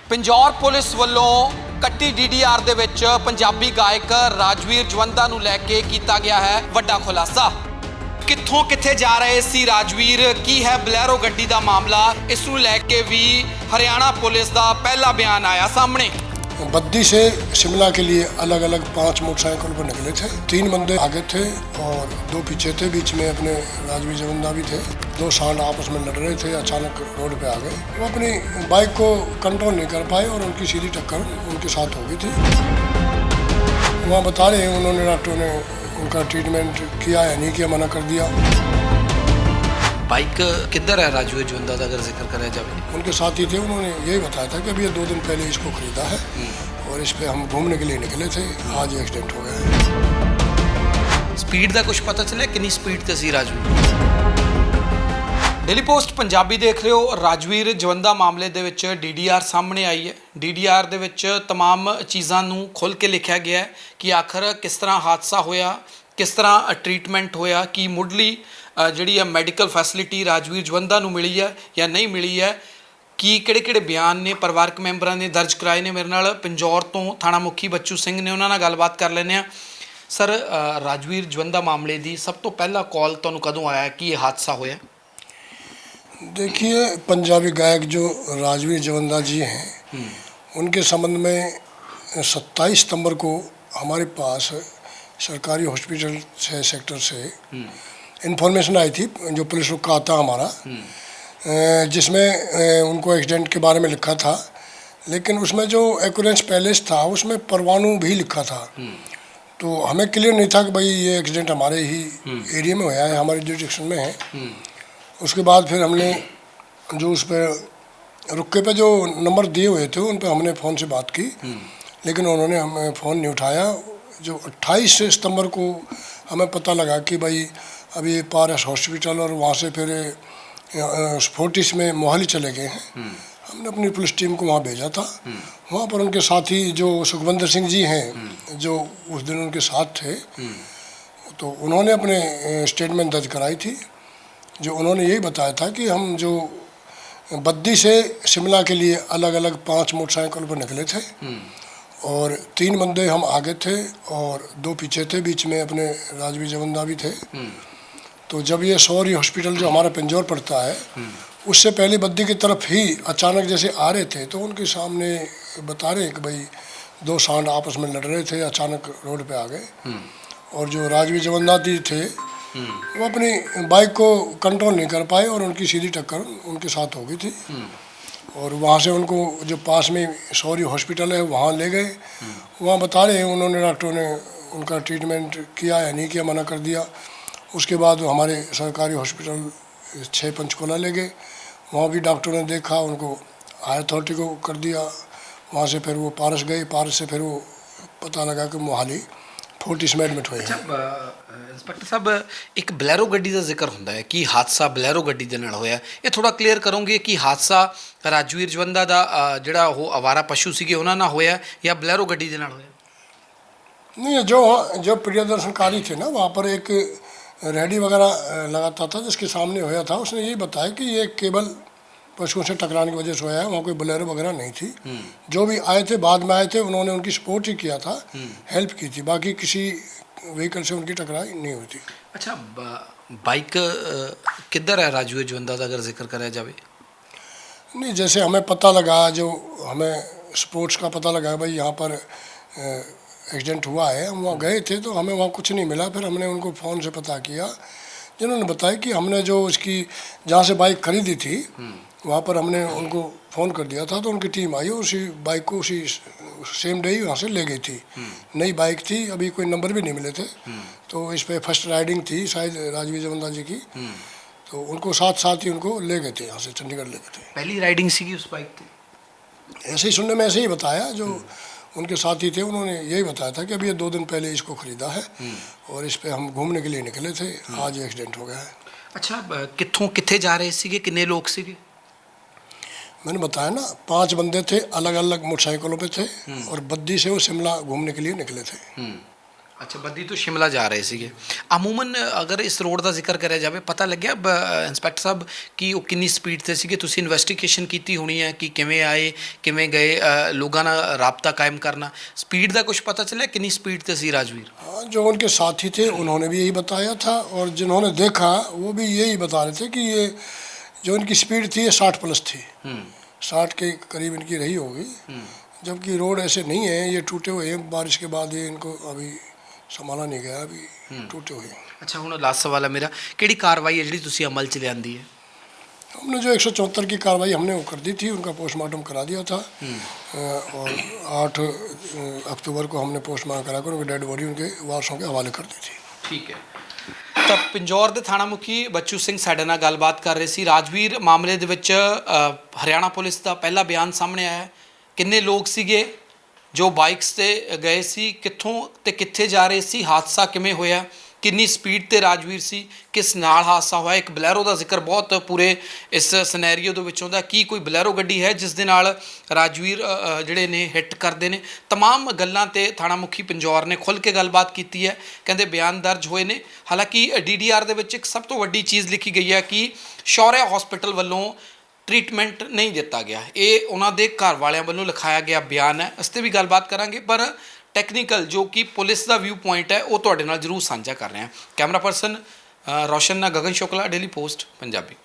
Pinjore police ਵੱਲੋਂ ਕੱਟੀ DDR ਦੇ ਵਿੱਚ ਪੰਜਾਬੀ ਗਾਇਕ ਰਾਜਵੀਰ ਜਵੰਦਾ ਨੂੰ ਲੈ ਕੇ ਕੀਤਾ ਗਿਆ ਹੈ ਵੱਡਾ ਖੁਲਾਸਾ। ਕਿੱਥੋਂ ਕਿੱਥੇ ਜਾ ਰਹੇ ਸੀ ਰਾਜਵੀਰ, ਕੀ ਹੈ ਬਲੈਰੋ ਗੱਡੀ ਦਾ ਮਾਮਲਾ, ਇਸ ਨੂੰ ਲੈ ਕੇ ਵੀ हरियाणा पुलिस ਦਾ ਪਹਿਲਾ बयान आया सामने। बद्दी से शिमला के लिए अलग अलग 5 मोटरसाइकिल पर निकले थे। 3 बंदे आगे थे और 2 पीछे थे, बीच में अपने राजवीर जवंदा भी थे। 2 सांड आपस में लड़ रहे थे, अचानक रोड पे आ गए। वो अपनी बाइक को कंट्रोल नहीं कर पाए और उनकी सीधी टक्कर उनके साथ हो गई थी। वहाँ बता रहे हैं उन्होंने, डॉक्टरों ने उनका ट्रीटमेंट किया या नहीं किया, मना कर दिया। बाइक किधर है राजवीर जवंदा का, अगर जिक्र करा जाए? उनके साथी थे, उन्होंने यही बताया था कि अभी 2 दिन पहले इसको खरीदा है और इस पे हम घूमने के लिए निकले थे, आज एक्सीडेंट हो गया है। स्पीड का कुछ पता चलिया, कितनी स्पीड ते सी राजवीर? डेली पोस्ट पंजाबी देख रहे हो। राजवीर जवंदा मामले दे विच DDR सामने आई है। DDR दे विच तमाम चीज़ां नूं खुल के लिखा गया है कि आखिर किस तरह हादसा होया, किस तरह ट्रीटमेंट होया, कि मुढ़ली जिहड़ी मैडिकल फैसिलिटी राजवीर जवंदा नूं मिली है या नहीं मिली है, कि किहड़े बयान ने परिवारक मैंबरां ने दर्ज कराए ने। मेरे नाल पिंजौर तो थाणा मुखी बच्चू सिंह ने, उन्हां नाल गलबात कर लैंदे आ। सर, राजवीर जवंदा मामले दी सब तो पहला कॉल तुहानूं कदों आया कि ये हादसा होया? देखिए, पंजाबी गायक जो राजवीर जवंदा जी हैं, उनके संबंध में 27 सितंबर को हमारे पास सरकारी हॉस्पिटल 6 सेक्टर से इन्फॉर्मेशन आई थी, जो पुलिस को कहा था हमारा, जिसमें उनको एक्सीडेंट के बारे में लिखा था, लेकिन उसमें जो एक्यूरेंस पैलेस था उसमें परवाणु भी लिखा था। तो हमें क्लियर नहीं था कि भाई ये एक्सीडेंट हमारे ही एरिया में हुआ है, हमारे जुरिडिक्शन में है। उसके बाद फिर हमने जो उस पर रुके पे जो नंबर दिए हुए थे उन पर हमने फ़ोन से बात की, लेकिन उन्होंने हमें फ़ोन नहीं उठाया। जो 28 सितंबर को हमें पता लगा कि भाई अभी पारस हॉस्पिटल और वहाँ से फिर फोर्टिस में मोहाली चले गए हैं। हमने अपनी पुलिस टीम को वहाँ भेजा था। वहाँ पर उनके साथी जो सुखविंदर सिंह जी हैं, जो उस दिन उनके साथ थे, तो उन्होंने अपने स्टेटमेंट दर्ज कराई थी। जो उन्होंने यही बताया था कि हम जो बद्दी से शिमला के लिए अलग अलग 5 मोटरसाइकिल पर निकले थे और 3 बंदे हम आगे थे और 2 पीछे थे, बीच में अपने राजवीर जवंदा भी थे। तो जब ये सौरी हॉस्पिटल जो हमारा पिंजौर पड़ता है, उससे पहले बद्दी की तरफ ही अचानक जैसे आ रहे थे, तो उनके सामने बता रहे हैं कि भाई 2 सांड आपस में लड़ रहे थे, अचानक रोड पे आ गए। और जो राजवीर जवंदा जी थे, वो अपनी बाइक को कंट्रोल नहीं कर पाए और उनकी सीधी टक्कर उनके साथ हो गई थी। और वहाँ से उनको जो पास में सौरी हॉस्पिटल है वहाँ ले गए। वहाँ बता रहे हैं उन्होंने, डॉक्टरों ने उनका ट्रीटमेंट किया या नहीं किया, मना कर दिया। उसके बाद वो हमारे सरकारी हॉस्पिटल 6 पंचकुला ले गए। वहाँ भी डॉक्टरों ने देखा, उनको हाई अथॉरिटी को कर दिया। वहाँ से फिर वो पारस गए, पारस से फिर वो पता लगा कि मोहाली फोर्टिस में एडमिट हुए हैं। इंस्पैक्टर साहब, एक बलैरो गड्डी का जिक्र होता है कि हादसा बलैरो गड्डी के नाल होया, ये थोड़ा क्लीयर करोगे कि हादसा राजवीर जवंदा का जिहड़ा वो आवारा पशु सीगे उन्हां नाल होया या बलैरो गड्डी के नाल होया? नहीं, जो प्रियदर्शनकारी थे ना, वहाँ पर एक रेडी वगैरह लगाता था जिसके सामने होया था, उसने यही बताया कि ये केवल पशुओं से टकराने की वजह से होया है, वहाँ कोई बलेरो वगैरह नहीं थी। जो भी आए थे बाद में आए थे, उन्होंने उनकी सपोर्ट ही किया था, हेल्प की थी, बाकी किसी व्हीकल से उनकी टकराई नहीं हुई थी। अच्छा, बाइक किधर है राजवीर जवंदा का, अगर जिक्र करा जाए? नहीं, जैसे हमें पता लगा, जो हमें स्पोर्ट्स का पता लगा भाई यहाँ पर एक्सीडेंट हुआ है, हम वहाँ गए थे तो हमें वहाँ कुछ नहीं मिला। फिर हमने उनको फ़ोन से पता किया, जिन्होंने बताया कि हमने जो उसकी जहाँ से बाइक खरीदी थी वहाँ पर हमने उनको फ़ोन कर दिया था, तो उनकी टीम आई, उसी बाइक को उसी सेम डे ही वहाँ से ले गई थी। नई बाइक थी, अभी कोई नंबर भी नहीं मिले थे। तो इस पर फर्स्ट राइडिंग थी शायद राजवीर जवंदा जी की, तो उनको साथ ही उनको ले गए थे, यहाँ से चंडीगढ़ ले गए थे। पहली राइडिंग सी उस बाइक की? ऐसे ही सुनने में ऐसे ही बताया। जो उनके साथी थे उन्होंने यही बताया था कि अभी 2 दिन पहले इसको ख़रीदा है और इस पर हम घूमने के लिए निकले थे, आज एक्सीडेंट हो गया है। अच्छा, कित्थों कित्थे जा रहे सीगे, कितने लोग सीगे? मैंने बताया ना, 5 बंदे थे, अलग अलग मोटरसाइकिलों पे थे और बद्दी से वो शिमला घूमने के लिए निकले थे। ਅੱਛਾ, ਬੱਦੀ ਤੋਂ ਸ਼ਿਮਲਾ ਜਾ ਰਹੇ ਸੀਗੇ। ਅਮੂਮਨ ਅਗਰ ਇਸ ਰੋਡ ਦਾ ਜ਼ਿਕਰ ਕਰਿਆ ਜਾਵੇ, ਪਤਾ ਲੱਗਿਆ ਇੰਸਪੈਕਟਰ ਸਾਹਿਬ ਕਿ ਉਹ ਕਿੰਨੀ ਸਪੀਡ ਤੇ ਸੀਗੇ? ਤੁਸੀਂ ਇਨਵੈਸਟੀਗੇਸ਼ਨ ਕੀਤੀ ਹੋਣੀ ਹੈ ਕਿ ਕਿਵੇਂ ਆਏ, ਕਿਵੇਂ ਗਏ, ਲੋਕਾਂ ਨਾਲ ਰਾਬਤਾ ਕਾਇਮ करना, स्पीड का कुछ पता चला कितनी स्पीड ते सी राजवीर? हाँ, जो उनके साथी थे उन्होंने भी यही बताया था, और जिन्होंने देखा वो भी यही बता रहे थे कि ये जो इनकी स्पीड थी ये 60+ थी। 60 के करीब इनकी रही होगी, जबकि रोड ऐसे नहीं है, ये टूटे हुए हैं, बारिश के बाद ये इनको अभी संभाला नहीं गया, अभी टूटे हुए हैं। अच्छा, हुण लास्ट सवाल है मेरा, किहड़ी कार्रवाई है जिहड़ी तुसीं अमल च लिआंदी है? हमने जो 174 की कार्रवाई हमने वो कर दी थी, उनका पोस्टमार्टम करा दिया था, और 8 अक्टूबर को हमने पोस्टमार्टम करा कर उनकी डेड बॉडी उनके वारसों के हवाले कर दी थी। ठीक है। ਤਾਂ ਪਿੰਜੌਰ ਦੇ ਥਾਣਾ ਮੁਖੀ ਬੱਚੂ ਸਿੰਘ ਸਾਡੇ ਨਾਲ ਗੱਲਬਾਤ ਕਰ ਰਹੇ ਸੀ। ਰਾਜਵੀਰ ਮਾਮਲੇ ਦੇ ਵਿੱਚ ਹਰਿਆਣਾ ਪੁਲਿਸ ਦਾ ਪਹਿਲਾ ਬਿਆਨ ਸਾਹਮਣੇ ਆਇਆ ਹੈ। ਕਿੰਨੇ ਲੋਕ ਸੀਗੇ ਜੋ ਬਾਈਕਸ ਤੇ ਗਏ ਸੀ, ਕਿੱਥੋਂ ਤੇ ਕਿੱਥੇ ਜਾ ਰਹੇ ਸੀ, ਹਾਦਸਾ ਕਿਵੇਂ ਹੋਇਆ, ਕਿੰਨੀ ਸਪੀਡ ਤੇ ਰਾਜਵੀਰ ਸੀ, ਕਿਸ ਨਾਲ ਹਾਦਸਾ ਹੋਇਆ। ਇੱਕ ਬਲੈਰੋ ਦਾ ਜ਼ਿਕਰ ਬਹੁਤ ਪੂਰੇ ਇਸ ਸਿਨੈਰੀਓ ਦੇ ਵਿੱਚ ਆਉਂਦਾ, ਕੀ ਕੋਈ ਬਲੈਰੋ ਗੱਡੀ ਹੈ ਜਿਸ ਦੇ ਨਾਲ ਰਾਜਵੀਰ ਜਿਹੜੇ ਨੇ ਹਿੱਟ ਕਰਦੇ ਨੇ। तमाम ਗੱਲਾਂ ਤੇ ਥਾਣਾ ਮੁਖੀ ਪਿੰਜੌਰ ਨੇ ਖੁੱਲ੍ਹ ਕੇ ਗੱਲਬਾਤ ਕੀਤੀ ਹੈ। ਕਹਿੰਦੇ ਬਿਆਨ ਦਰਜ ਹੋਏ ਨੇ। ਹਾਲਾਂਕਿ DDR ਦੇ ਵਿੱਚ ਇੱਕ ਸਭ ਤੋਂ ਵੱਡੀ ਚੀਜ਼ ਲਿਖੀ ਗਈ ਹੈ ਕਿ ਸ਼ੌਰਿਆ ਹਸਪੀਟਲ ਵੱਲੋਂ ਟ੍ਰੀਟਮੈਂਟ ਨਹੀਂ ਦਿੱਤਾ ਗਿਆ। ਇਹ ਉਹਨਾਂ ਦੇ ਘਰ ਵਾਲਿਆਂ ਵੱਲੋਂ ਲਿਖਾਇਆ ਗਿਆ ਬਿਆਨ ਹੈ। ਇਸ 'ਤੇ ਵੀ ਗੱਲਬਾਤ ਕਰਾਂਗੇ, ਪਰ ਟੈਕਨੀਕਲ ਜੋ ਕਿ ਪੁਲਿਸ ਦਾ ਵਿਊ ਪੁਆਇੰਟ ਹੈ ਉਹ ਤੁਹਾਡੇ ਨਾਲ ਜ਼ਰੂਰ ਸਾਂਝਾ ਕਰ ਰਹੇ ਹਾਂ। ਕੈਮਰਾ ਪਰਸਨ ਰੋਸ਼ਨ ਨਾਲ ਗਗਨ ਸ਼ੁਕਲਾ, ਡੇਲੀ ਪੋਸਟ ਪੰਜਾਬੀ।